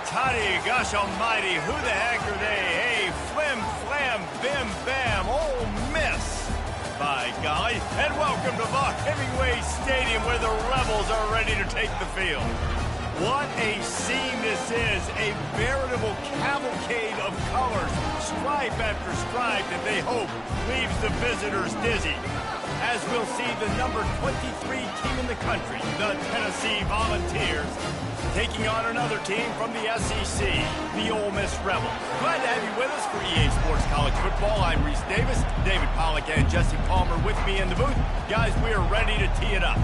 toddy, gosh almighty, who the heck are they? Hey, flim, flam, bim, bam, Ole Miss. By golly, and welcome to Buck Hemingway Stadium where the Rebels are ready to take the field. What a scene this is, a veritable cavalcade of colors, stripe after stripe that they hope leaves the visitors dizzy. As we'll see the number 23 team in the country, the Tennessee Volunteers, taking on another team from the SEC, the Ole Miss Rebels. Glad to have you with us for EA Sports College Football. I'm Reese Davis, David Pollack and Jesse Palmer with me in the booth. Guys, we are ready to tee it up.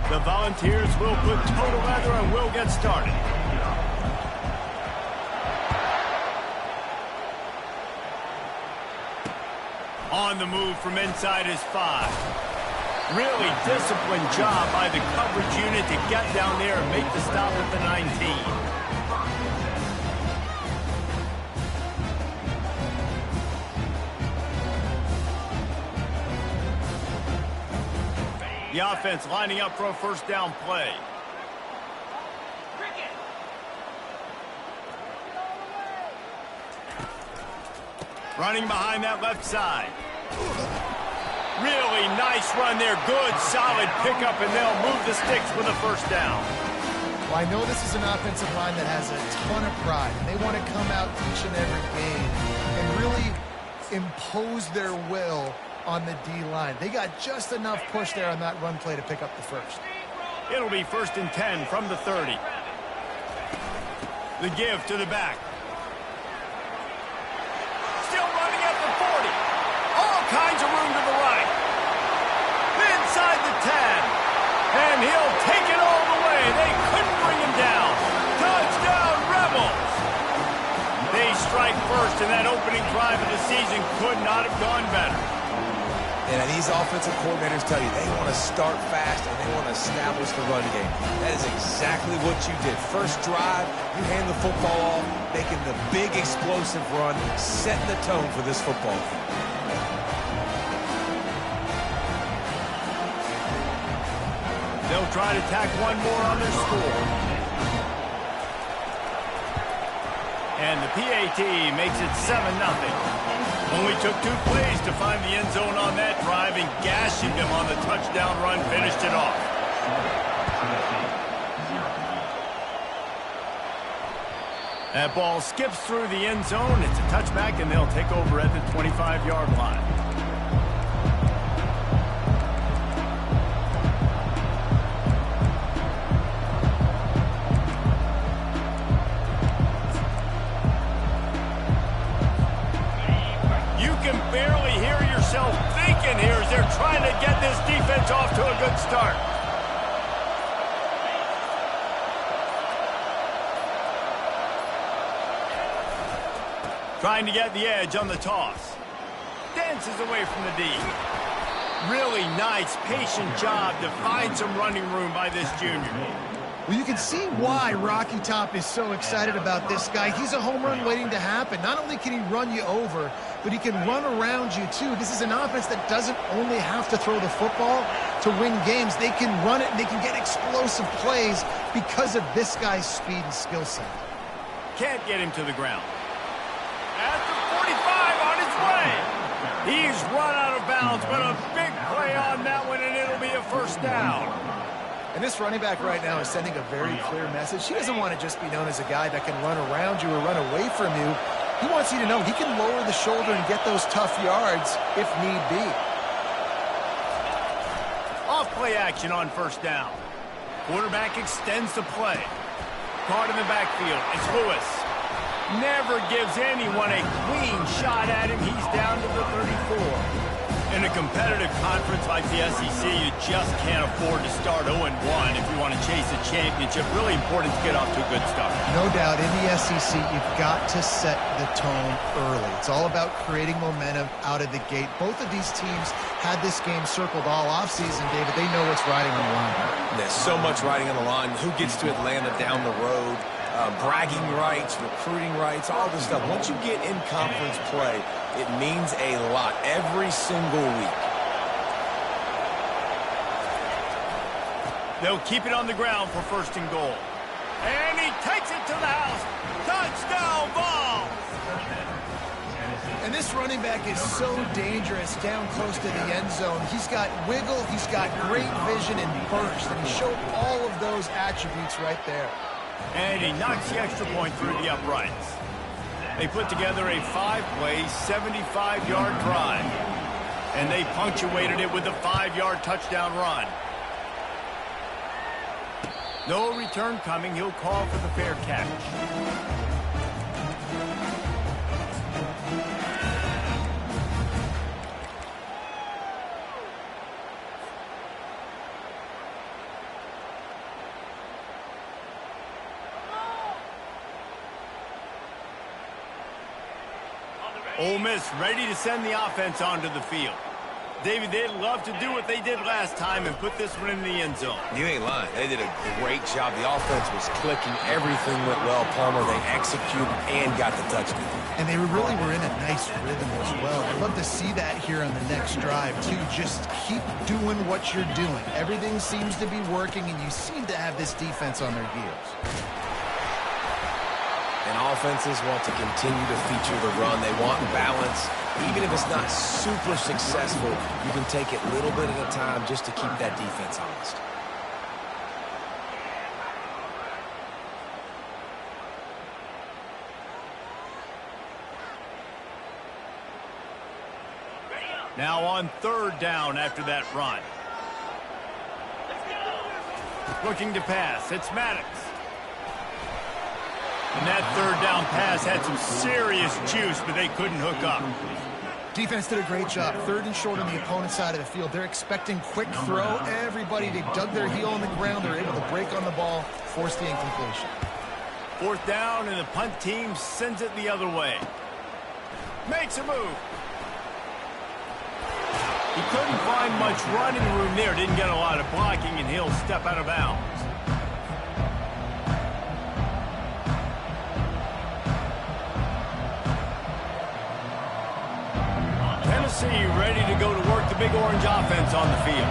The Volunteers will put toe to leather and we'll get started. On the move from inside his 5. Really disciplined job by the coverage unit to get down there and make the stop at the 19. The offense lining up for a first down play. Running behind that left side. Really nice run there. Good, solid pickup, and they'll move the sticks with a first down. Well, I know this is an offensive line that has a ton of pride. They want to come out each and every game and really impose their will on the D-line. They got just enough push there on that run play to pick up the first. It'll be 1st and 10 from the 30. The give to the back. Still running at the 40. All kinds of room to the right. Inside the 10. And he'll take it all the way. They couldn't bring him down. Touchdown, Rebels. They strike first, and that opening drive of the season could not have gone better. And these offensive coordinators tell you they want to start fast and they want to establish the run game. That is exactly what you did. First drive, you hand the football off, making the big explosive run, setting the tone for this football game. They'll try to tack one more on their score. And the PAT makes it 7-0. Only took 2 plays to find the end zone on that drive, and gashing them on the touchdown run finished it off. That ball skips through the end zone. It's a touchback, and they'll take over at the 25-yard line. Barely hear yourself thinking here as they're trying to get this defense off to a good start. Trying to get the edge on the toss. Dances away from the D. Really nice, patient job to find some running room by this junior. Well, you can see why Rocky Top is so excited about this guy. He's a home run waiting to happen. Not only can he run you over, but he can run around you, too. This is an offense that doesn't only have to throw the football to win games. They can run it, and they can get explosive plays because of this guy's speed and skill set. Can't get him to the ground. At the 45 on his way. He's run out of bounds, but a big play on that one, and it'll be a first down. And this running back right now is sending a very clear message. He doesn't want to just be known as a guy that can run around you or run away from you. He wants you to know he can lower the shoulder and get those tough yards if need be. Off play action on first down. Quarterback extends the play. Caught in the backfield. It's Lewis. Never gives anyone a clean shot at him. He's down to the 34. In a competitive conference like the SEC, you just can't afford to start 0-1 if you want to chase a championship. Really important to get off to a good start. No doubt, in the SEC, you've got to set the tone early. It's all about creating momentum out of the gate. Both of these teams had this game circled all offseason, David. They know what's riding on the line. There's so much riding on the line. Who gets to Atlanta down the road? bragging rights, recruiting rights, all this stuff. Once you get in conference play, it means a lot every single week. They'll keep it on the ground for 1st and goal. And he takes it to the house. Touchdown ball. And this running back is so dangerous down close to the end zone. He's got wiggle, he's got great vision and burst, and he showed all of those attributes right there. And he knocks the extra point through the uprights. They put together a 5-play, 75-yard drive. And they punctuated it with a 5-yard touchdown run. No return coming. He'll call for the fair catch. Ole Miss ready to send the offense onto the field. David, they'd love to do what they did last time and put this one in the end zone. You ain't lying. They did a great job. The offense was clicking. Everything went well, Palmer. They executed and got the touchdown. And they really were in a nice rhythm as well. I'd love to see that here on the next drive, too. Just keep doing what you're doing. Everything seems to be working, and you seem to have this defense on their heels. And offenses want to continue to feature the run. They want balance. Even if it's not super successful, you can take it little bit at a time just to keep that defense honest. Now on 3rd down after that run. Looking to pass. It's Maddox. And that 3rd down pass had some serious juice, but they couldn't hook up. Defense did a great job. 3rd and short on the opponent's side of the field. They're expecting quick throw. Everybody, they dug their heel on the ground. They're able to break on the ball, force the incompletion. 4th down, and the punt team sends it the other way. Makes a move. He couldn't find much running room there. Didn't get a lot of blocking, and he'll step out of bounds. Tennessee ready to go to work the Big Orange offense on the field.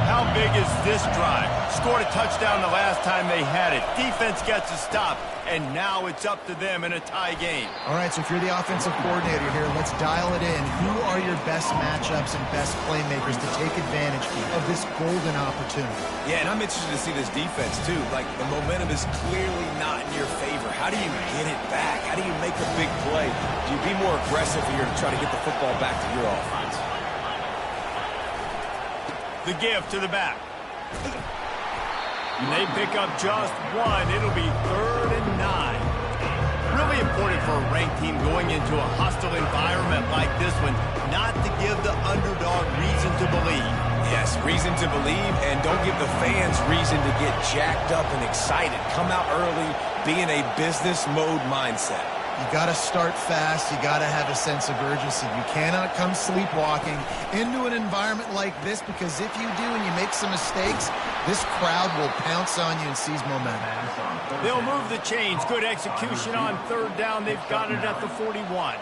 How big is this drive? Scored a touchdown the last time they had it. Defense gets a stop, and now it's up to them in a tie game. All right, so if you're the offensive coordinator here, let's dial it in. Who are your best matchups and best playmakers to take advantage of this golden opportunity? Yeah, and I'm interested to see this defense, too. Like, the momentum is clearly not in your favor. How do you get it back? How do you make a big play? Do you be more aggressive here to try to get the football back to your offense? The give to the back. And they pick up just one. It'll be 3rd and 9. Really important for a ranked team going into a hostile environment like this one, not to give the underdog reason to believe. Yes, reason to believe, and don't give the fans reason to get jacked up and excited. Come out early, be in a business mode mindset. You got to start fast. You got to have a sense of urgency. You cannot come sleepwalking into an environment like this, because if you do and you make some mistakes, this crowd will pounce on you and seize momentum. They'll move the chains. Good execution on 3rd down. They've got it at the 41.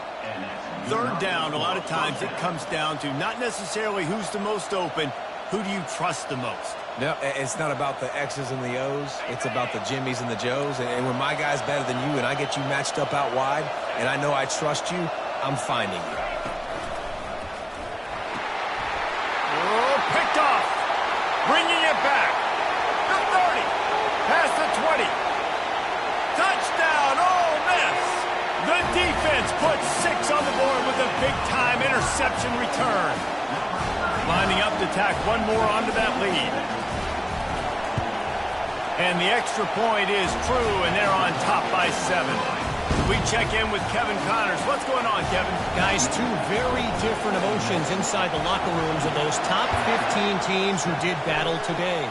3rd down, a lot of times it comes down to not necessarily who's the most open, who do you trust the most? No, it's not about the X's and the O's. It's about the Jimmys and the Joes. And when my guy's better than you and I get you matched up out wide and I know I trust you, I'm finding you. Oh, picked off. Bringing it back. The 30. Past the 20. Touchdown, Ole Miss. The defense puts 6 on the board with a big-time interception return. Lining up to tack one more onto that lead. And the extra point is true, and they're on top by 7. We check in with Kevin Connors. What's going on, Kevin? Guys, 2 very different emotions inside the locker rooms of those top 15 teams who did battle today.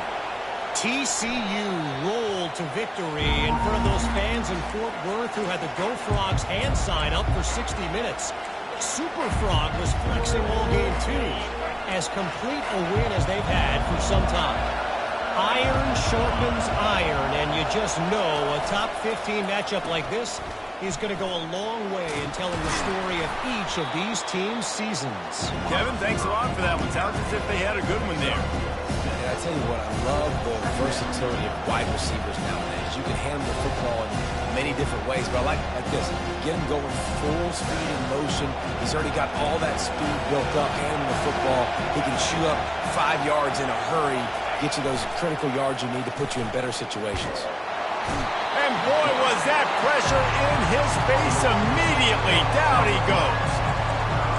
TCU rolled to victory in front of those fans in Fort Worth who had the Go Frogs hand sign up for 60 minutes. Super Frog was flexing all game, too. As complete a win as they've had for some time. Iron sharpens iron, and you just know a top 15 matchup like this is going to go a long way in telling the story of each of these teams' seasons. Kevin, thanks a lot for that one. Sounds as if they had a good one there. And I tell you what, I love the versatility of wide receivers nowadays. You can handle the football in many different ways, but I like this. Get him going full speed in motion. He's already got all that speed built up, hand him the football. He can shoot up 5 yards in a hurry, get you those critical yards you need to put you in better situations. And boy, was that pressure in his face immediately. Down he goes.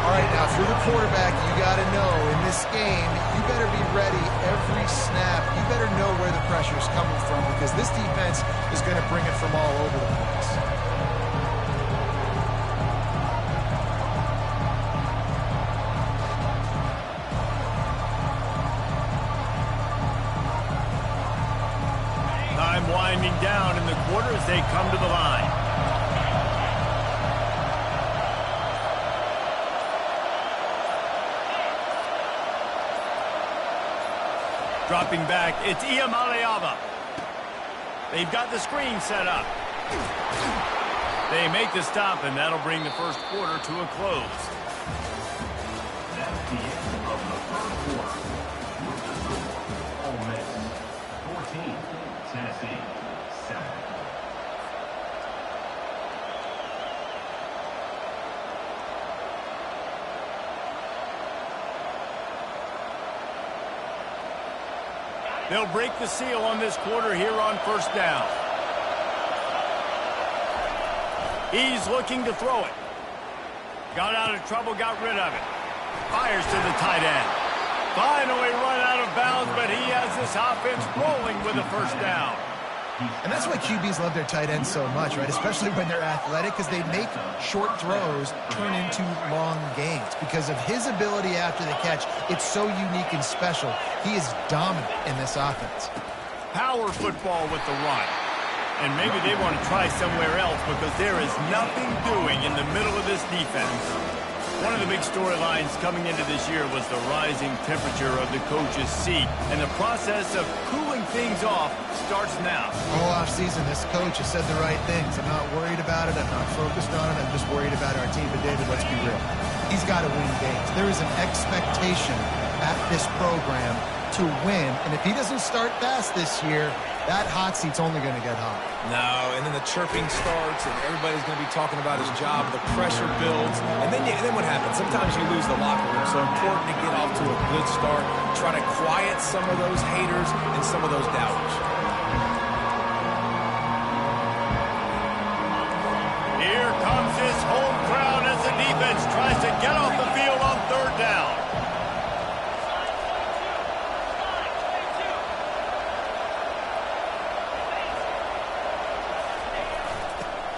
All right, now, if you're the quarterback, you got to know in this game, you better be ready every snap. You better know where the pressure is coming from because this defense is going to bring it from all over the place. Time winding down in the quarter as they come to the line. Dropping back, it's Iamaleava. They've got the screen set up. They make the stop, and that'll bring the first quarter to a close. That's the end of the first quarter. Ole Miss 14, Tennessee 7. They'll break the seal on this quarter here on first down. He's looking to throw it. Got out of trouble, got rid of it. Fires to the tight end. Finally run out of bounds, but he has this offense rolling with a first down. And that's why QBs love their tight ends so much, right? Especially when they're athletic, because they make short throws turn into long gains. Because of his ability after the catch, it's so unique and special. He is dominant in this offense. Power football with the run. And maybe they want to try somewhere else because there is nothing doing in the middle of this defense. One of the big storylines coming into this year was the rising temperature of the coach's seat. And the process of cooling things off starts now. All offseason, this coach has said the right things. I'm not worried about it. I'm not focused on it. I'm just worried about our team. But, David, let's be real. He's got to win games. There is an expectation at this program to win. And if he doesn't start fast this year, that hot seat's only going to get hot. No, and then the chirping starts, and everybody's going to be talking about his job. The pressure builds, and then what happens? Sometimes you lose the locker room, so important to get off to a good start. Try to quiet some of those haters and some of those doubters. Here comes his home crowd as the defense tries to get off the field on third down.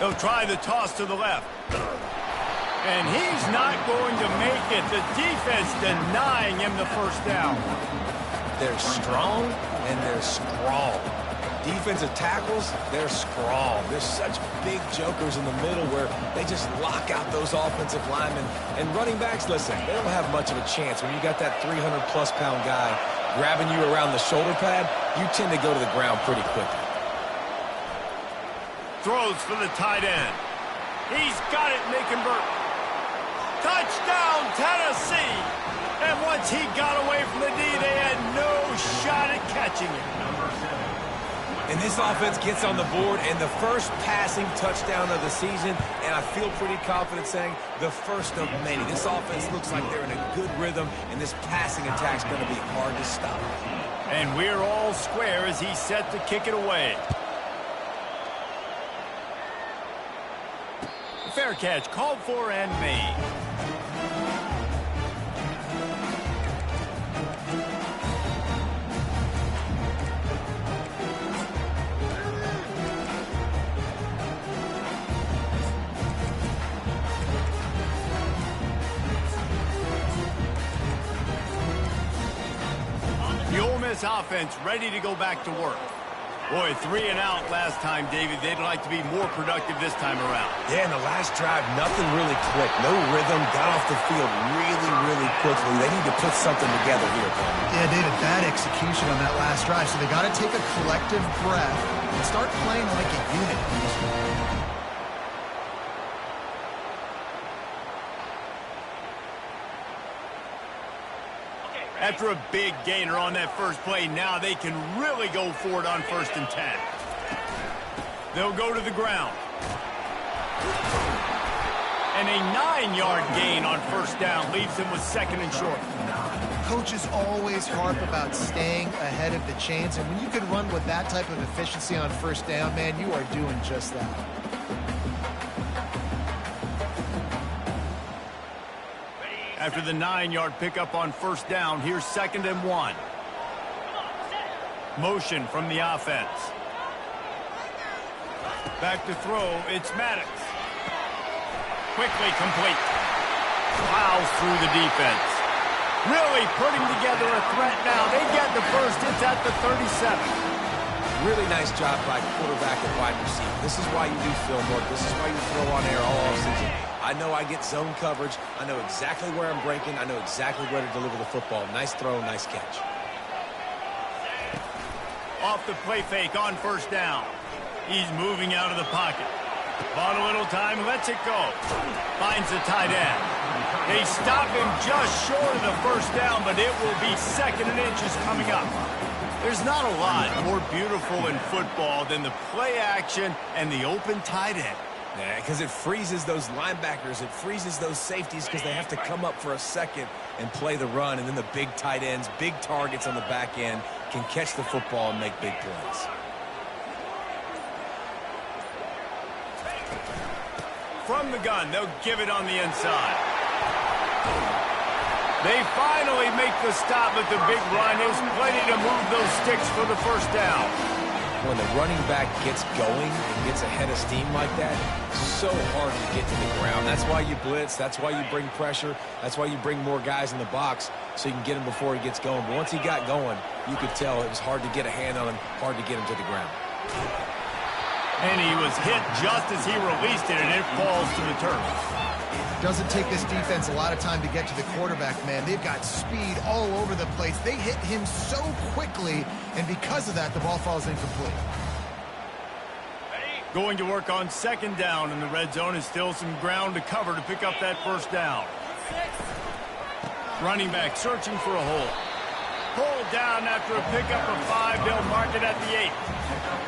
They'll try the toss to the left. And he's not going to make it. The defense denying him the first down. They're strong and they're scrawl. Defensive tackles, they're scrawl. There's such big jokers in the middle where they just lock out those offensive linemen. And running backs, listen, they don't have much of a chance. When you got that 300-plus pound guy grabbing you around the shoulder pad, you tend to go to the ground pretty quickly. Throws for the tight end. He's got it, Nickenberg. Touchdown, Tennessee! And once he got away from the D, they had no shot at catching him. And this offense gets on the board, and the first passing touchdown of the season, and I feel pretty confident saying the first of many. This offense looks like they're in a good rhythm, and this passing attack's going to be hard to stop. And we're all square as he's set to kick it away. Fair catch, called for and made. The Ole Miss offense ready to go back to work. Boy, 3 and out last time, David. They'd like to be more productive this time around. Yeah, in the last drive, nothing really clicked. No rhythm, got off the field really, really quickly. They need to put something together here, Tony. Yeah, David, bad execution on that last drive. So they got to take a collective breath and start playing like a unit. After a big gainer on that first play, now they can really go for it on 1st and 10. They'll go to the ground. And a 9-yard gain on 1st down leaves them with 2nd and short. Coaches always harp about staying ahead of the chains, and when you can run with that type of efficiency on 1st down, man, you are doing just that. After the 9-yard pickup on 1st down, here's 2nd and 1. Motion from the offense. Back to throw, it's Maddox. Quickly complete. Plows through the defense. Really putting together a threat now. They get the first. It's at the 37. Really nice job by quarterback and wide receiver. This is why you do film work. This is why you throw on air all offseason. I know I get zone coverage. I know exactly where I'm breaking. I know exactly where to deliver the football. Nice throw, nice catch. Off the play fake on 1st down. He's moving out of the pocket. Bought a little time, lets it go. Finds the tight end. They stop him just short of the 1st down, but it will be 2nd and inches coming up. There's not a lot more beautiful in football than the play action and the open tight end. Yeah, because it freezes those linebackers. It freezes those safeties because they have to come up for a second and play the run. And then the big tight ends, big targets on the back end can catch the football and make big plays. From the gun, they'll give it on the inside. They finally make the stop at the big run. Is plenty to move those sticks for the 1st down. When the running back gets going and gets ahead of steam like that, it's so hard to get to the ground. That's why you blitz. That's why you bring pressure. That's why you bring more guys in the box so you can get him before he gets going. But once he got going, you could tell it was hard to get a hand on him, hard to get him to the ground. And he was hit just as he released it, and it falls to the turf. Doesn't take this defense a lot of time to get to the quarterback, man. They've got speed all over the place. They hit him so quickly, and because of that, the ball falls incomplete. Going to work on 2nd down in the red zone is still some ground to cover to pick up that 1st down. Running back searching for a hole. Pulled down after a pickup of 5. They'll mark it at the 8.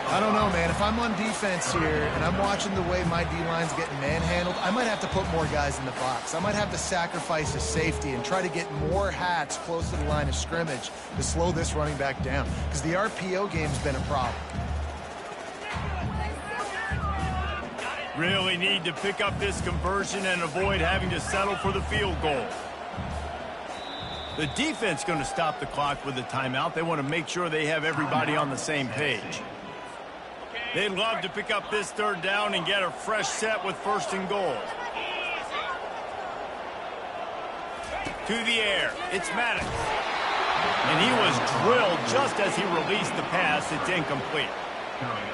I don't know, man. If I'm on defense here and I'm watching the way my D-line's getting manhandled, I might have to put more guys in the box. I might have to sacrifice a safety and try to get more hats close to the line of scrimmage to slow this running back down, because the RPO game's been a problem. Really need to pick up this conversion and avoid having to settle for the field goal. The defense going to stop the clock with a timeout. They want to make sure they have everybody on the same page. They'd love to pick up this 3rd down and get a fresh set with 1st and goal. To the air, it's Maddox. And he was drilled just as he released the pass. It's incomplete.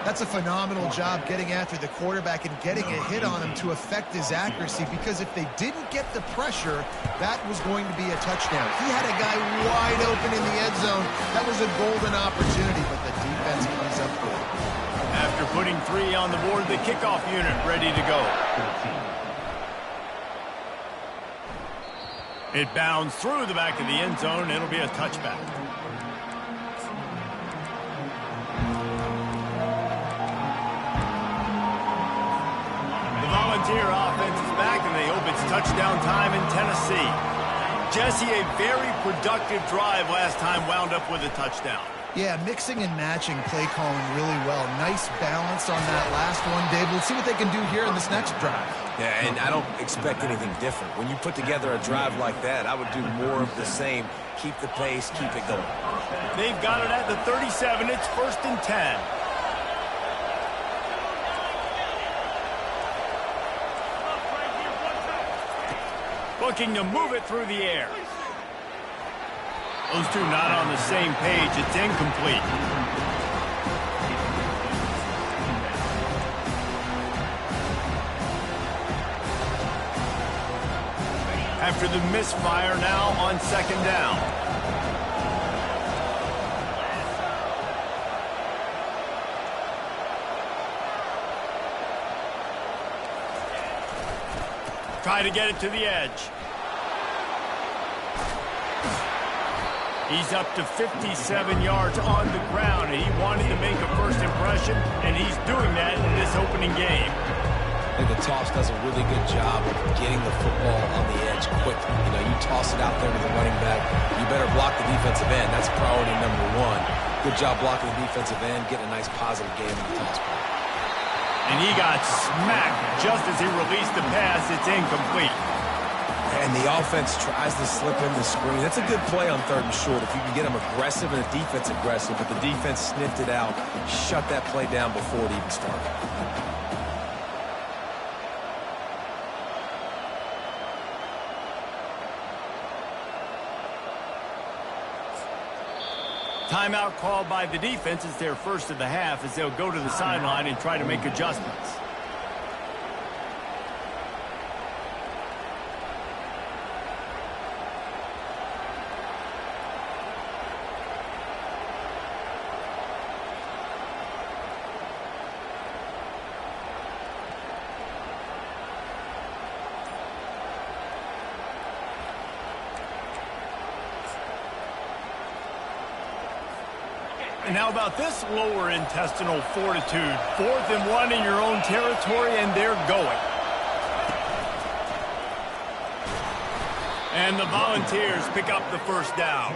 That's a phenomenal job getting after the quarterback and getting a hit on him to affect his accuracy, because if they didn't get the pressure, that was going to be a touchdown. He had a guy wide open in the end zone. That was a golden opportunity, but the defense comes up with it. After putting 3 on the board, the kickoff unit ready to go. It bounds through the back of the end zone. It'll be a touchback. Volunteer offense is back, and they hope it's touchdown time in Tennessee. Jesse, a very productive drive last time wound up with a touchdown. Yeah, mixing and matching play calling really well. Nice balance on that last one, Dave. Let's see what they can do here in this next drive. Yeah, and I don't expect anything different. When you put together a drive like that, I would do more of the same. Keep the pace, keep it going. They've got it at the 37. It's 1st and 10. Looking to move it through the air. Those two not on the same page. It's incomplete. After the misfire, now on second down. Try to get it to the edge. He's up to 57 yards on the ground, and he wanted to make a first impression, and he's doing that in this opening game. I think the toss does a really good job of getting the football on the edge quickly. You know, you toss it out there to the running back, you better block the defensive end. That's priority number one. Good job blocking the defensive end, getting a nice positive game in the toss play. And he got smacked just as he released the pass. It's incomplete. And the offense tries to slip in the screen. That's a good play on 3rd and short. If you can get them aggressive and the defense aggressive, but the defense sniffed it out, shut that play down before it even started. Timeout called by the defense. It's their first of the half as they'll go to the sideline and try to make adjustments. And how about this lower intestinal fortitude? 4th and 1 in your own territory, and they're going. And the Volunteers pick up the first down.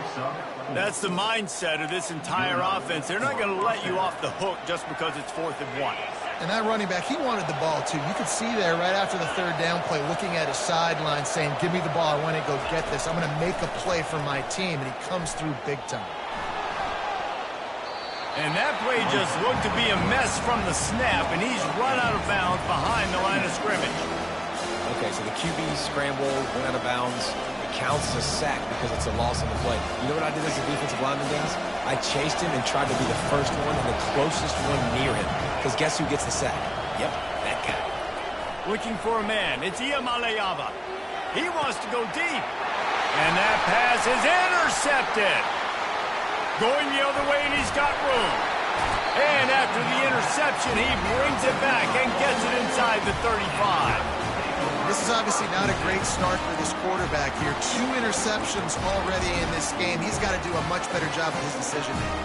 That's the mindset of this entire offense. They're not going to let you off the hook just because it's 4th and 1. And that running back, he wanted the ball, too. You could see there right after the 3rd down play, looking at his sideline, saying, give me the ball. I want to go get this. I'm going to make a play for my team. And he comes through big time. And that play just looked to be a mess from the snap, and he's run out of bounds behind the line of scrimmage. Okay, so the QB scrambled, went out of bounds. It counts as a sack because it's a loss on the play. You know what I did as a defensive lineman, Dennis? I chased him and tried to be the first one and the closest one near him. Because guess who gets the sack? Yep, that guy. Looking for a man. It's Iamaleava. He wants to go deep. And that pass is intercepted. Going the other way, and he's got room. And after the interception, he brings it back and gets it inside the 35. This is obviously not a great start for this quarterback here. 2 interceptions already in this game. He's got to do a much better job of his decision making.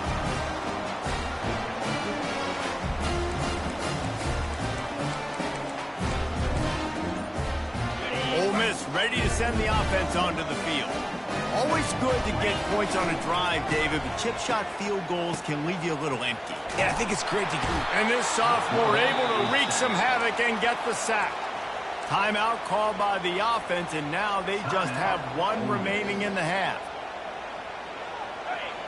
Ole Miss ready to send the offense onto the field. Always good to get points on a drive, David, but chip shot field goals can leave you a little empty. Yeah, I think it's great to do. And this sophomore able to wreak some havoc and get the sack. Timeout called by the offense, and now they just have 1 remaining in the half.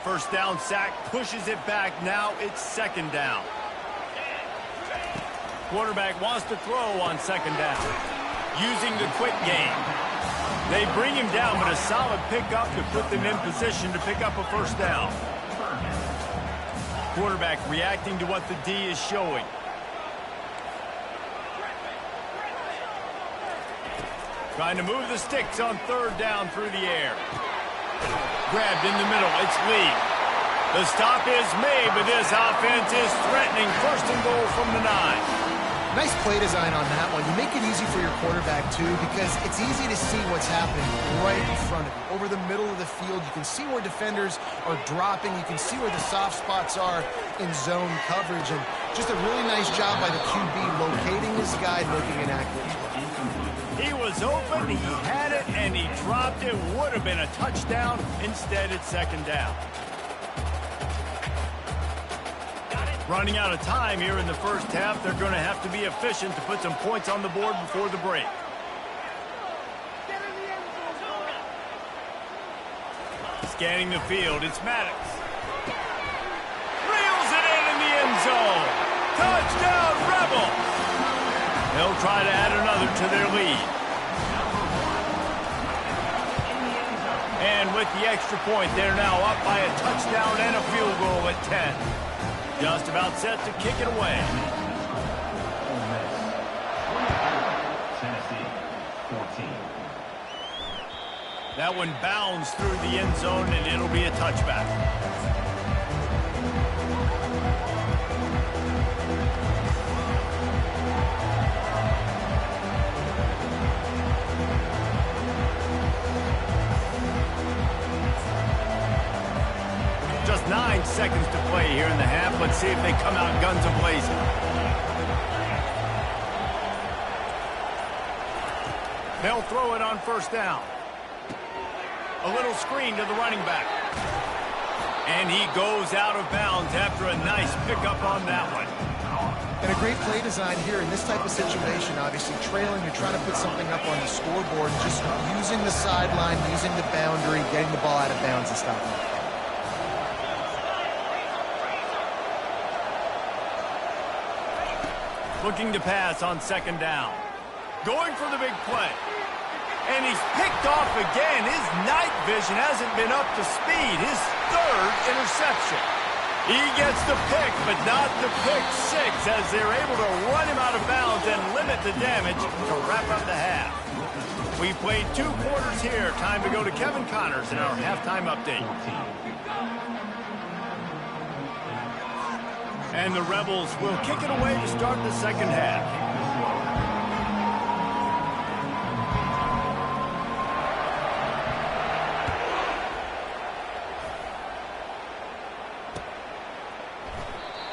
First down sack, pushes it back. Now it's 2nd down. Quarterback wants to throw on 2nd down. Using the quick game. They bring him down, but a solid pickup to put them in position to pick up a first down. Quarterback reacting to what the D is showing. Trying to move the sticks on 3rd down through the air. Grabbed in the middle. It's Lee. The stop is made, but this offense is threatening. 1st and goal from the 9. Nice play design on that one. You make it easy for your quarterback, too, because it's easy to see what's happening right in front of you. Over the middle of the field, you can see where defenders are dropping. You can see where the soft spots are in zone coverage. And just a really nice job by the QB locating his guy, making an accurate throw. He was open, he had it, and he dropped it. Would have been a touchdown. Instead, it's 2nd down. Running out of time here in the first half. They're going to have to be efficient to put some points on the board before the break. Scanning the field, it's Maddox. Reels it in the end zone. Touchdown, Rebels. They'll try to add another to their lead. And with the extra point, they're now up by a touchdown and a field goal at 10. Just about set to kick it away. Tennessee 14. That one bounds through the end zone, and it'll be a touchback. Just 9 seconds to play here in the half. Let's see if they come out guns a-blazing. They'll throw it on first down. A little screen to the running back. And he goes out of bounds after a nice pickup on that one. And a great play design here in this type of situation. Obviously trailing, you're trying to put something up on the scoreboard. Just using the sideline, using the boundary, getting the ball out of bounds and stopping it. Looking to pass on second down. Going for the big play. And he's picked off again. His night vision hasn't been up to speed. His third interception. He gets the pick, but not the pick six, as they're able to run him out of bounds and limit the damage to wrap up the half. We played 2 quarters here. Time to go to Kevin Connors in our halftime update. And the Rebels will kick it away to start the second half.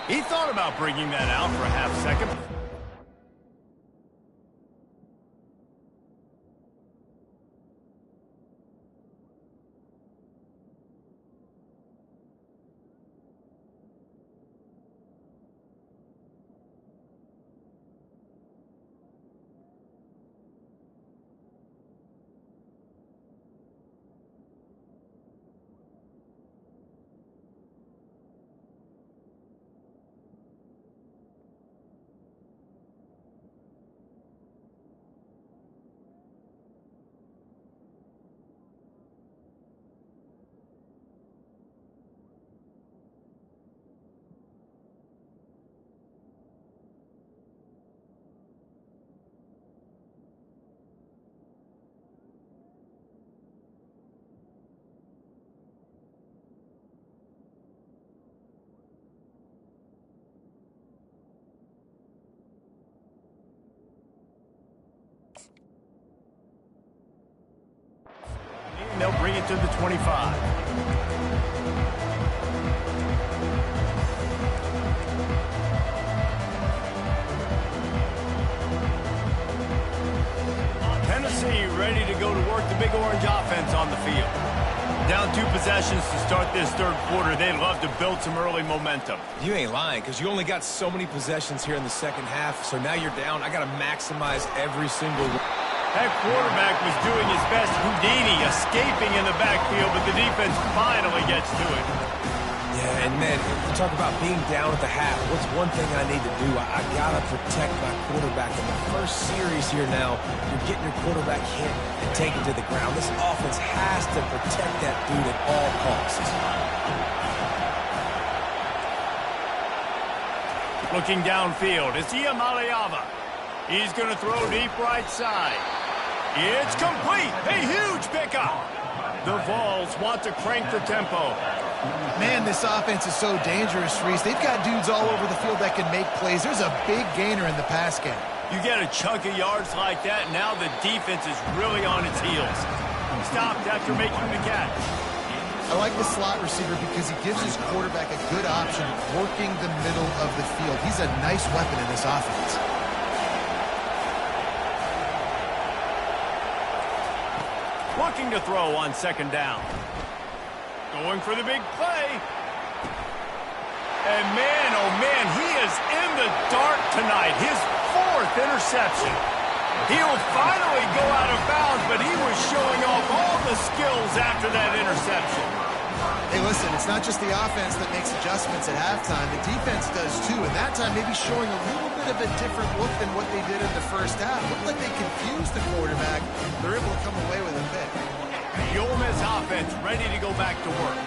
He thought about bringing that out for a half second. They'll bring it to the 25. Tennessee ready to go to work the Big Orange offense on the field. Down 2 possessions to start this third quarter. They'd love to build some early momentum. You ain't lying, because you only got so many possessions here in the second half, so now you're down. I got to maximize every single one. That quarterback was doing his best Houdini, escaping in the backfield, but the defense finally gets to it. Yeah, and man, you talk about being down at the half. What's one thing I need to do? I got to protect my quarterback. In the first series here now, you're getting your quarterback hit and taken to the ground. This offense has to protect that dude at all costs. Looking downfield, it's Iamaleava. He's going to throw deep right side. It's complete. A huge pickup. The Vols want to crank the tempo. Man, this offense is so dangerous, Reese. They've got dudes all over the field that can make plays. There's a big gainer in the pass game. You get a chunk of yards like that, now the defense is really on its heels. Stopped after making the catch. I like the slot receiver because he gives his quarterback a good option working the middle of the field. He's a nice weapon in this offense. Looking to throw on second down. Going for the big play. And man, oh man, he is in the dark tonight. His 4th interception. He'll finally go out of bounds, but he was showing off all the skills after that interception. Hey, listen, it's not just the offense that makes adjustments at halftime. The defense does too, and that time maybe showing a little bit of a different look than what they did in the first half. Looked like they confused the quarterback. They're able to come away with a pick. The Ole Miss offense ready to go back to work.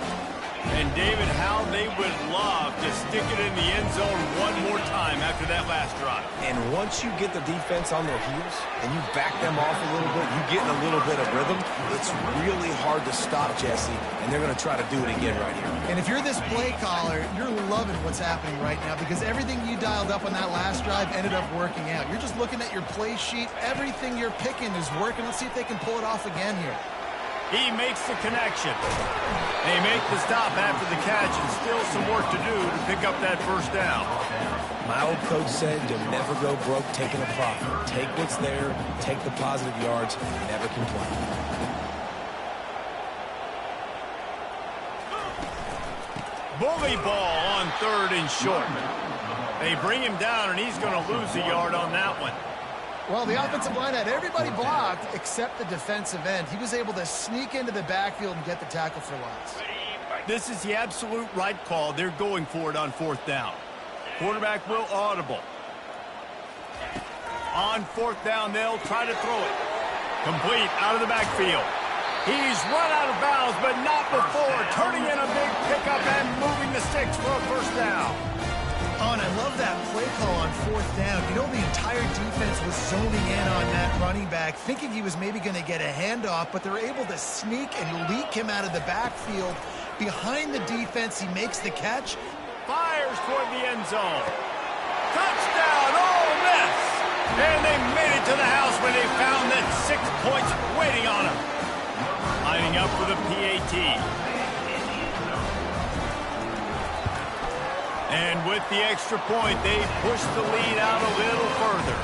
And, David, how they would love to stick it in the end zone one more time after that last drive. And once you get the defense on their heels and you back them off a little bit, you get in a little bit of rhythm, it's really hard to stop, Jesse, and they're going to try to do it again right here. And if you're this play caller, you're loving what's happening right now because everything you dialed up on that last drive ended up working out. You're just looking at your play sheet. Everything you're picking is working. Let's see if they can pull it off again here. He makes the connection. They make the stop after the catch, and still some work to do to pick up that first down. My old coach said, you'll never go broke taking a profit. Take what's there, take the positive yards, never complain. Bully ball on 3rd and short. They bring him down, and he's going to lose a yard on that one. Well, the offensive line had everybody blocked except the defensive end. He was able to sneak into the backfield and get the tackle for loss. This is the absolute right call. They're going for it on 4th down. Quarterback will audible. On 4th down, they'll try to throw it. Complete out of the backfield. He's run out of bounds, but not before turning in a big pickup and moving the sticks for a first down. Oh, and I love that play call on 4th down. You know, the entire defense was zoning in on that running back, thinking he was maybe going to get a handoff, but they're able to sneak and leak him out of the backfield. Behind the defense, he makes the catch. Fires toward the end zone. Touchdown, Ole Miss! And they made it to the house when they found that 6 points waiting on them. Lining up for the PAT. And with the extra point, they push the lead out a little further.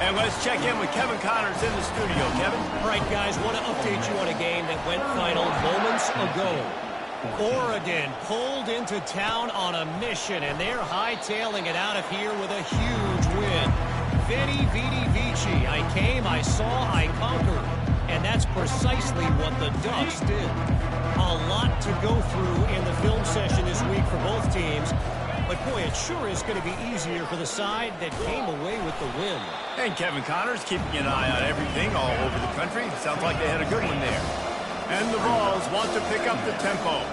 And let's check in with Kevin Connors in the studio. Kevin? All right, guys, want to update you on a game that went final moments ago. Oregon pulled into town on a mission, and they're hightailing it out of here with a huge win. Veni, vidi, vici. I came, I saw, I conquered. And that's precisely what the Ducks did. A lot to go through in the film session this week for both teams. But, boy, it sure is going to be easier for the side that came away with the win. And Kevin Connors keeping an eye on everything all over the country. Sounds like they had a good one there. And the Vols want to pick up the tempo.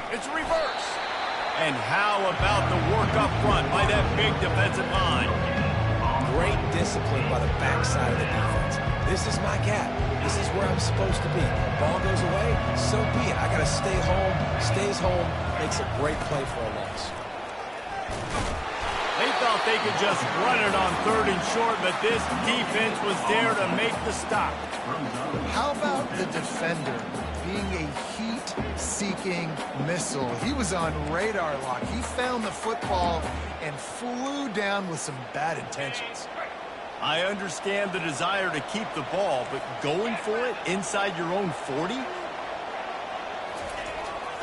It's reverse. And how about the work up front by that big defensive line? Great discipline by the backside of the defense. This is my gap. This is where I'm supposed to be. Ball goes away, so be it. I got to stay home. Stays home. Makes a great play for a loss. They thought they could just run it on 3rd and short, but this defense was there to make the stop. How about the defender being a heat-seeking missile? He was on radar lock. He found the football and flew down with some bad intentions. I understand the desire to keep the ball, but going for it inside your own 40?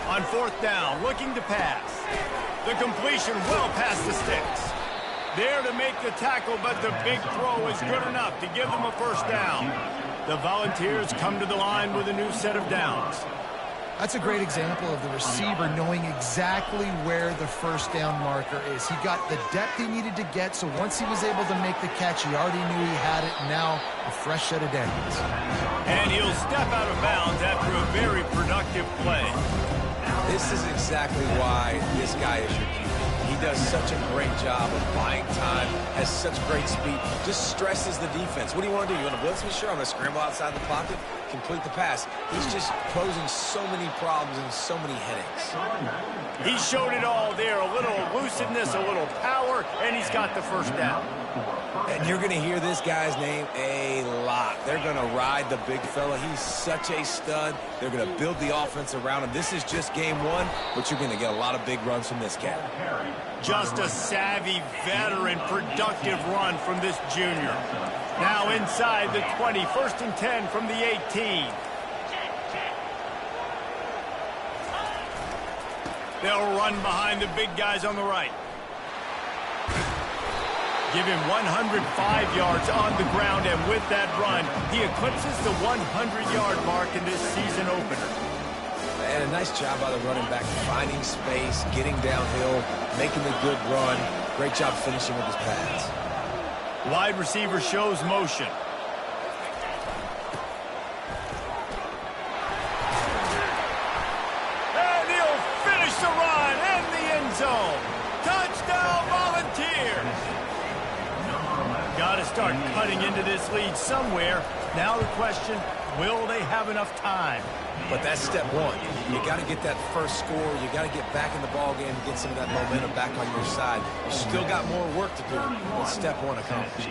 On 4th down, looking to pass. The completion well past the sticks. There to make the tackle, but the big throw is good enough to give them a first down. The Volunteers come to the line with a new set of downs. That's a great example of the receiver knowing exactly where the first down marker is. He got the depth he needed to get, so once he was able to make the catch, he already knew he had it, and now a fresh set of downs. And he'll step out of bounds after a very productive play. This is exactly why this guy is your QB. He does such a great job of buying time, has such great speed, just stresses the defense. What do you want to do? You want to blitz me? Sure, I'm going to scramble outside the pocket, complete the pass. He's just posing so many problems and so many headaches. He showed it all there, a little elusiveness, a little power, and he's got the first down. And you're going to hear this guy's name a lot. They're going to ride the big fella. He's such a stud. They're going to build the offense around him. This is just game one, but you're going to get a lot of big runs from this cat. Just a savvy, veteran, productive run from this junior. Now inside the 20, 1st and 10 from the 18. They'll run behind the big guys on the right. Give him 105 yards on the ground, and with that run, he eclipses the 100-yard mark in this season opener. And a nice job by the running back, finding space, getting downhill, making the good run. Great job finishing with his pads. Wide receiver shows motion. And he'll finish the run in the end zone. Touchdown, Volunteers. Got to start cutting into this lead somewhere. Now the question, will they have enough time? But that's step one. You got to get that first score. You got to get back in the ball game and get some of that momentum back on your side. You still got more work to do, but step one accomplished.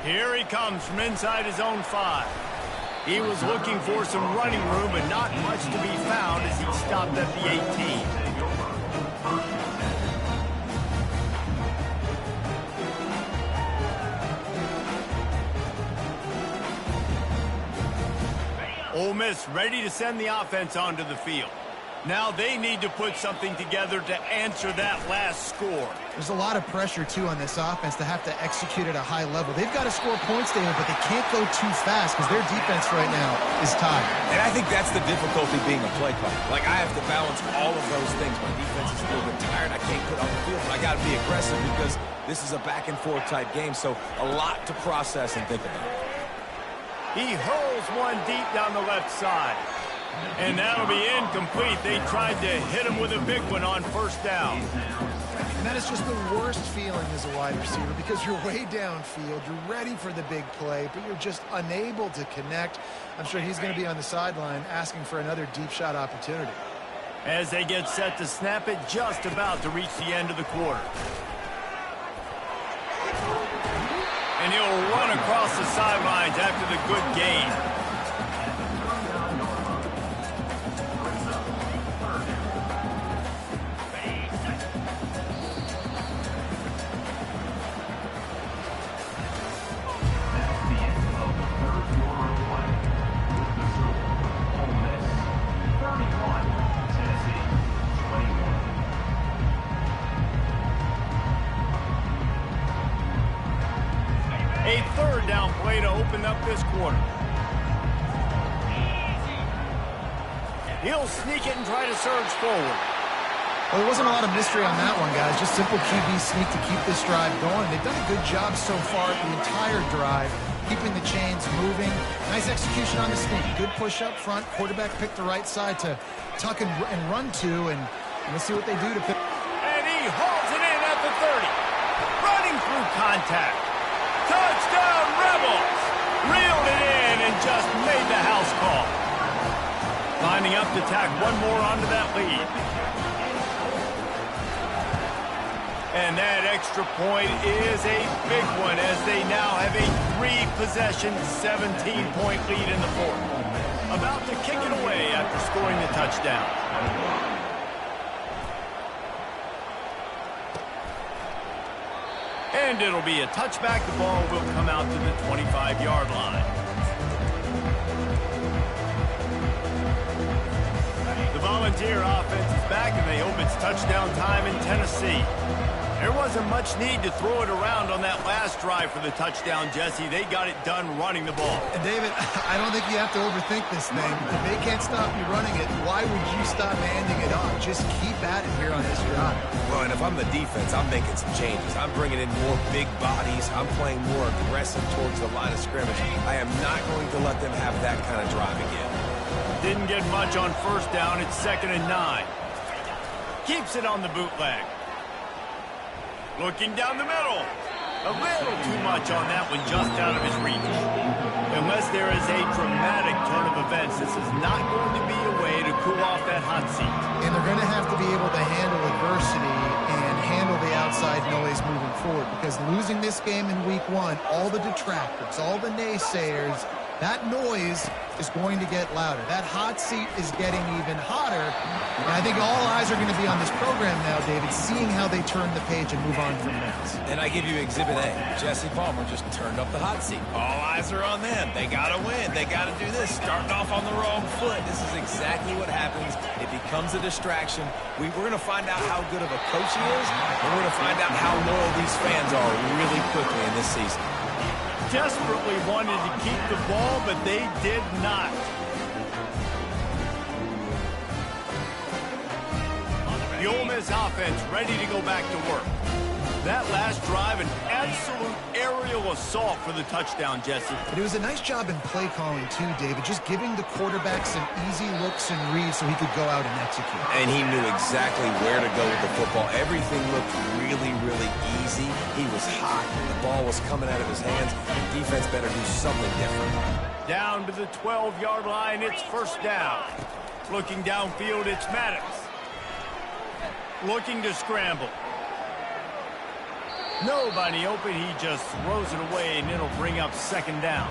Here he comes from inside his own 5. He was looking for some running room, but not much to be found as he stopped at the 18. Ole Miss ready to send the offense onto the field. Now they need to put something together to answer that last score. There's a lot of pressure, too, on this offense to have to execute at a high level. They've got to score points, David, but they can't go too fast because their defense right now is tired. And I think that's the difficulty being a play caller. Like, I have to balance all of those things. My defense is a little bit tired. I can't put on the field, but I got to be aggressive because this is a back-and-forth type game, so a lot to process and think about. He hurls one deep down the left side. And that'll be incomplete. They tried to hit him with a big one on first down. And that is just the worst feeling as a wide receiver because you're way downfield. You're ready for the big play, but you're just unable to connect. I'm sure he's going to be on the sideline asking for another deep shot opportunity. As they get set to snap it, just about to reach the end of the quarter. And he'll run across the sidelines after the good gain. A third down play to open up this quarter. He'll sneak it and try to surge forward. Well, there wasn't a lot of mystery on that one, guys. Just simple QB sneak to keep this drive going. They've done a good job so far the entire drive, keeping the chains moving. Nice execution on the sneak. Good push up front. Quarterback picked the right side to tuck and run to, and let's see what they do to pick. And he hauls it in at the 30. Running through contact. Touchdown, Rebels! Reeled it in and just made the house call. Lining up to tack one more onto that lead. And that extra point is a big one as they now have a 3-possession, 17-point lead in the fourth. About to kick it away after scoring the touchdown. And it'll be a touchback. The ball will come out to the 25-yard line. The Volunteer offense is back, and they hope it's touchdown time in Tennessee. There wasn't much need to throw it around on that last drive for the touchdown, Jesse. They got it done running the ball. And David, I don't think you have to overthink this thing. If they can't stop you running it, why would you stop handing it off? Just keep at it here on this drive. Well, and if I'm the defense, I'm making some changes. I'm bringing in more big bodies. I'm playing more aggressive towards the line of scrimmage. I am not going to let them have that kind of drive again. Didn't get much on first down. It's 2nd and 9. Keeps it on the bootleg. Looking down the middle. A little too much on that one, just out of his reach. Unless there is a dramatic turn of events, this is not going to be a way to cool off that hot seat. And they're going to have to be able to handle adversity and handle the outside noise moving forward, because losing this game in week 1, all the detractors, all the naysayers, that noise is going to get louder. That hot seat is getting even hotter. And I think all eyes are going to be on this program now, David, seeing how they turn the page and move on from this. And I give you Exhibit A. Jesse Palmer just turned up the hot seat. All eyes are on them. They got to win. They got to do this. Starting off on the wrong foot. This is exactly what happens. It becomes a distraction. We're going to find out how good of a coach he is, and we're going to find out how loyal these fans are really quickly in this season. Desperately wanted to keep the ball, but they did not. The Ole Miss offense ready to go back to work. That last drive, an absolute aerial assault for the touchdown, Jesse. But it was a nice job in play calling, too, David, just giving the quarterback some easy looks and reads so he could go out and execute. And he knew exactly where to go with the football. Everything looked really, really easy. He was hot. The ball was coming out of his hands. The defense better do something different. Down to the 12-yard line, it's first down. Looking downfield, it's Maddox. Looking to scramble. Nobody open, he just throws it away, and it'll bring up second down.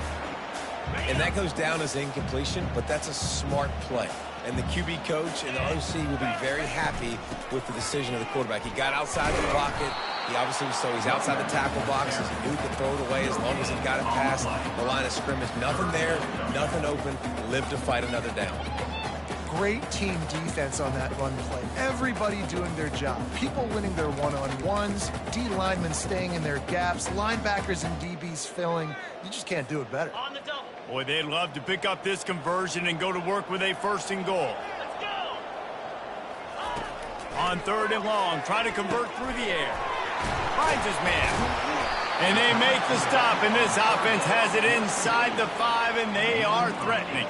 And that goes down as incompletion, but that's a smart play. And the QB coach and the OC will be very happy with the decision of the quarterback. He got outside the pocket. He obviously so he's outside the tackle boxes. He knew he could throw it away as long as he got it past the line of scrimmage. Nothing there, nothing open. Live to fight another down. Great team defense on that run play. Everybody doing their job. People winning their one-on-ones, D linemen staying in their gaps, linebackers and DBs filling. You just can't do it better. On the double. Boy, they'd love to pick up this conversion and go to work with a first and goal. Let's go. On third and long, try to convert through the air. Finds his man. And they make the stop, and this offense has it inside the 5, and they are threatening.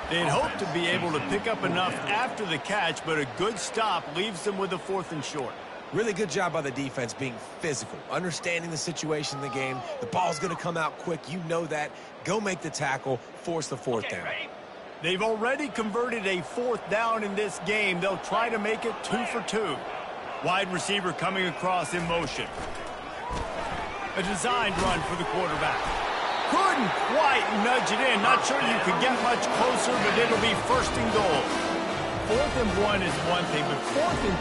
They'd hope to be able to pick up enough after the catch, but a good stop leaves them with a 4th and short. Really good job by the defense being physical, understanding the situation in the game. The ball's going to come out quick. You know that. Go make the tackle, force the 4th down. They've already converted a 4th down in this game. They'll try to make it 2 for 2. Wide receiver coming across in motion. A designed run for the quarterback. Couldn't quite nudge it in. Not sure you could get much closer, but it'll be first and goal. 4th and 1 is one thing, but 4th and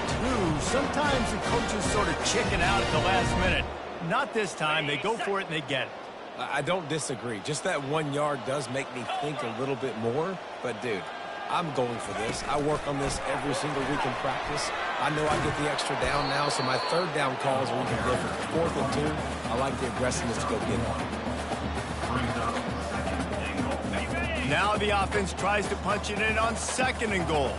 2, sometimes the coaches sort of chicken out at the last minute. Not this time. They go for it and they get it. I don't disagree. Just that 1 yard does make me think a little bit more. But, dude, I'm going for this. I work on this every single week in practice. I know I get the extra down now, so my 3rd down calls are even different. 4th and 2, I like the aggressiveness to go get it. Now the offense tries to punch it in on 2nd and goal.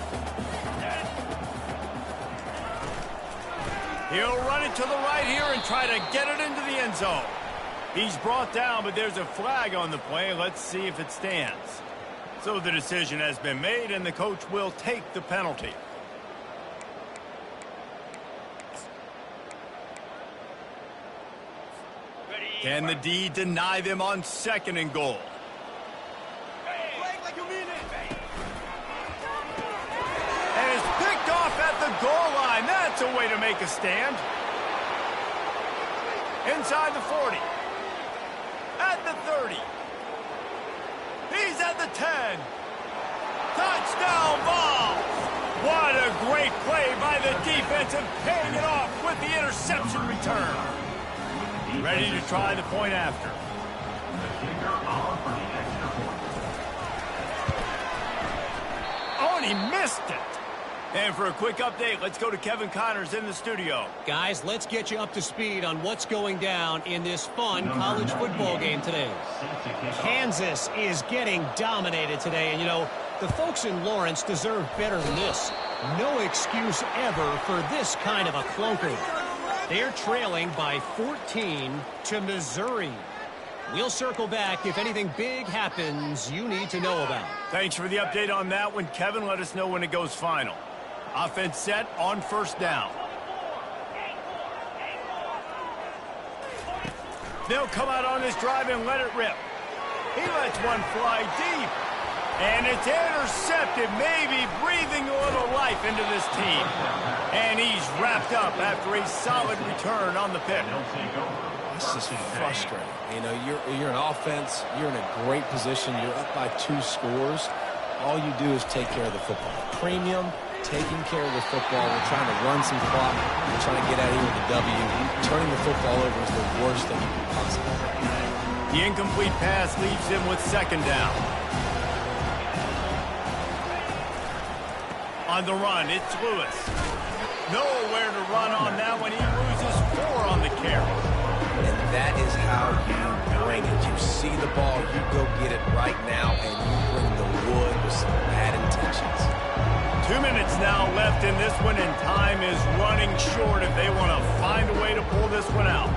He'll run it to the right here and try to get it into the end zone. He's brought down, but there's a flag on the play. Let's see if it stands. So the decision has been made, and the coach will take the penalty. Can the D deny them on 2nd and goal? And it's picked off at the goal line. That's a way to make a stand. Inside the 40. At the 30. He's at the 10. Touchdown ball. What a great play by the defense and paying it off with the interception return. Ready to try the point after. Oh, and he missed it. And for a quick update, let's go to Kevin Connors in the studio. Guys, let's get you up to speed on what's going down in this fun college football game today. Kansas is getting dominated today, and you know, the folks in Lawrence deserve better than this. No excuse ever for this kind of a clunker. They're trailing by 14 to Missouri. We'll circle back if anything big happens you need to know about. Thanks for the update on that one, Kevin. Let us know when it goes final. Offense set on 1st down. They'll come out on this drive and let it rip. He lets one fly deep. And it's intercepted, maybe breathing a little life into this team. And he's wrapped up after a solid return on the pick. This is frustrating. You know, you're an offense. You're in a great position. You're up by 2 scores. All you do is take care of the football. Premium, taking care of the football. We're trying to run some clock. We're trying to get out of here with a W. Turning the football over is the worst thing possible. The incomplete pass leaves him with 2nd down. On the run, it's Lewis. Nowhere to run on that one. He loses 4 on the carry. And that is how you bring it. You see the ball, you go get it right now, and you bring the would with some bad intentions. 2 minutes now left in this one, and time is running short if they want to find a way to pull this one out.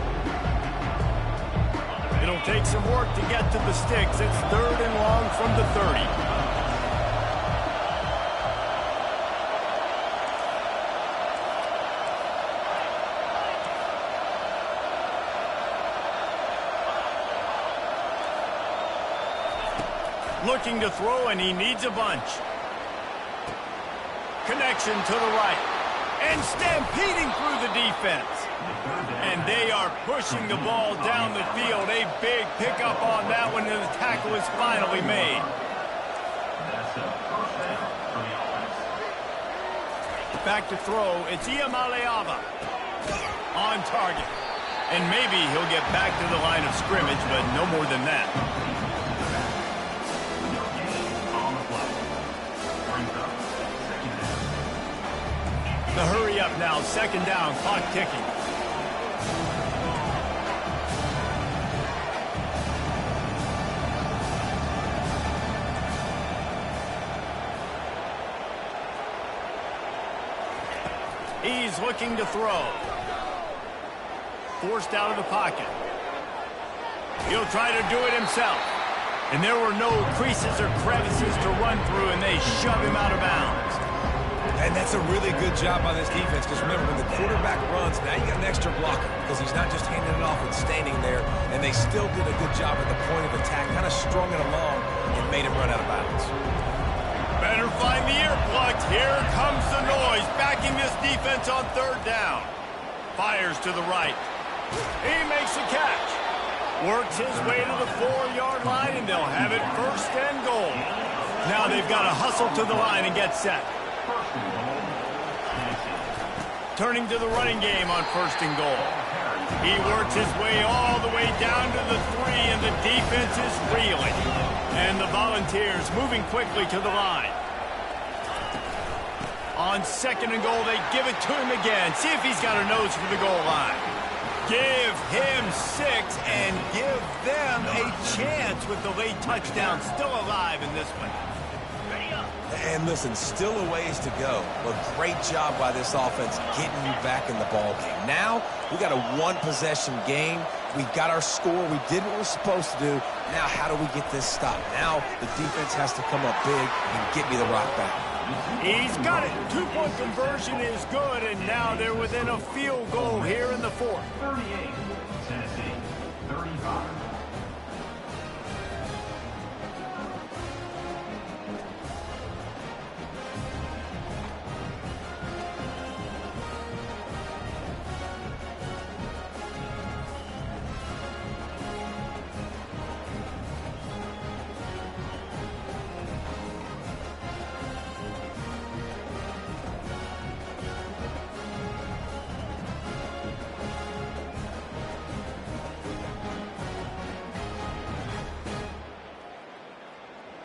It'll take some work to get to the sticks. It's 3rd and long from the 30. Looking to throw, and he needs a bunch. Connection to the right. And stampeding through the defense. And they are pushing the ball down the field. A big pickup on that one, and the tackle is finally made. Back to throw. It's Iamaleava on target. And maybe he'll get back to the line of scrimmage, but no more than that. The hurry up now, 2nd down, clock ticking. He's looking to throw. Forced out of the pocket. He'll try to do it himself. And there were no creases or crevices to run through, and they shove him out of bounds. And that's a really good job by this defense, because remember, when the quarterback runs, now you got an extra blocker, because he's not just handing it off and standing there, and they still did a good job at the point of attack, kind of strung it along and made him run out of bounds. Better find the earplugs. Here comes the noise, backing this defense on 3rd down. Fires to the right. He makes a catch. Works his way to the 4-yard line, and they'll have it 1st and goal. Now they've got to hustle to the line and get set. Turning to the running game on 1st and goal. He works his way all the way down to the 3, and the defense is reeling. And the Volunteers moving quickly to the line. On 2nd and goal, they give it to him again. See if he's got a nose for the goal line. Give him 6 and give them a chance with the late touchdown still alive in this one. And listen, still a ways to go, but great job by this offense getting you back in the ball game. Now, we got a 1-possession game. We got our score. We did what we're supposed to do. Now, how do we get this stopped? Now, the defense has to come up big and get me the rock back. He's got it. 2-point conversion is good, and now they're within a field goal here in the 4th. 38, Tennessee, 35.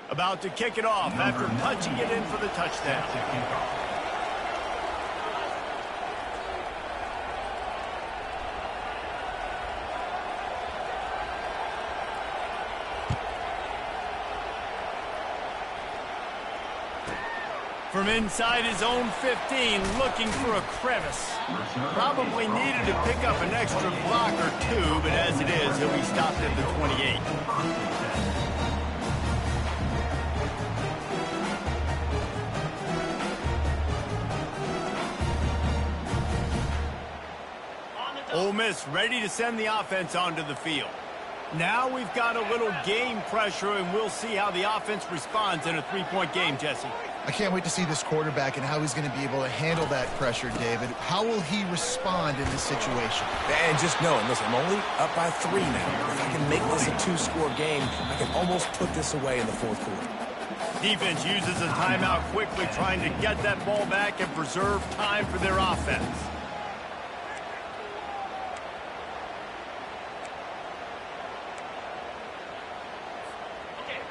About to kick it off after punching it in for the touchdown. From inside his own 15, looking for a crevice. Probably needed to pick up an extra block or 2, but as it is, he'll be stopped at the 28. Ole Miss ready to send the offense onto the field. Now we've got a little game pressure, and we'll see how the offense responds in a 3-point game, Jesse. I can't wait to see this quarterback and how he's going to be able to handle that pressure, David. How will he respond in this situation? And just knowing, listen, I'm only up by 3 now. If I can make this a 2-score game, I can almost put this away in the 4th quarter. Defense uses a timeout quickly, trying to get that ball back and preserve time for their offense.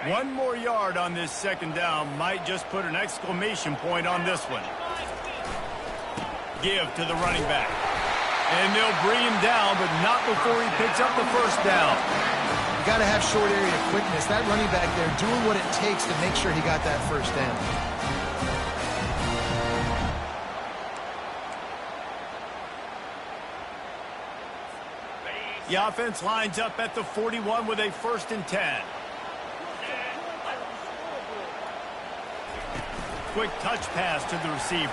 One more yard on this 2nd down might just put an exclamation point on this one. Give to the running back. And they'll bring him down, but not before he picks up the 1st down. You got to have short area quickness. That running back there doing what it takes to make sure he got that first down. The offense lines up at the 41 with a 1st and 10. Quick touch pass to the receiver.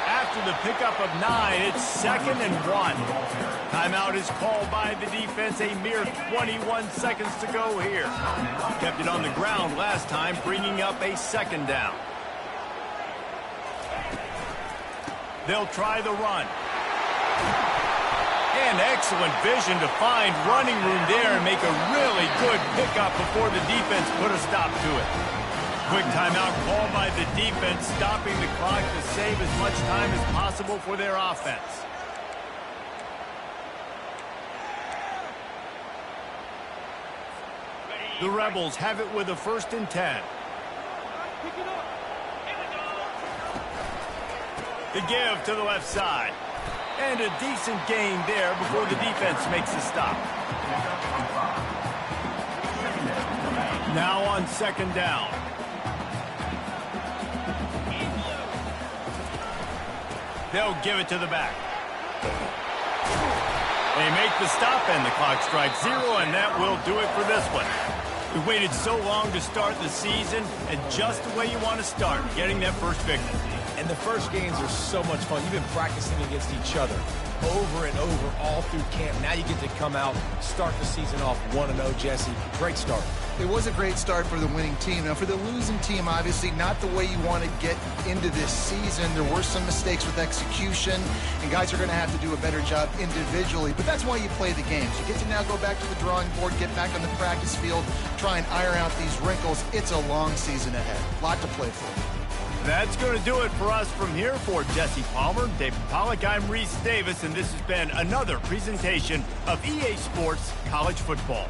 After the pickup of 9, it's 2nd and 1. Timeout is called by the defense. A mere 21 seconds to go here. Kept it on the ground last time, bringing up a 2nd down. They'll try the run. And excellent vision to find running room there and make a really good pickup before the defense put a stop to it. Quick timeout called by the defense, stopping the clock to save as much time as possible for their offense. The Rebels have it with a 1st and 10. The give to the left side. And a decent gain there before the defense makes a stop. Now on 2nd down. They'll give it to the back. They make the stop and the clock strikes 0, and that will do it for this one. We waited so long to start the season, and just the way you want to start, getting that first victory. And the first games are so much fun. You've been practicing against each other over and over all through camp. Now you get to come out, start the season off 1-0, Jesse. Great start. It was a great start for the winning team. Now, for the losing team, obviously not the way you want to get into this season. There were some mistakes with execution, and guys are going to have to do a better job individually. But that's why you play the games. You get to now go back to the drawing board, get back on the practice field, try and iron out these wrinkles. It's a long season ahead. A lot to play for. That's going to do it for us from here. For Jesse Palmer, David Pollack, I'm Reese Davis, and this has been another presentation of EA Sports College Football.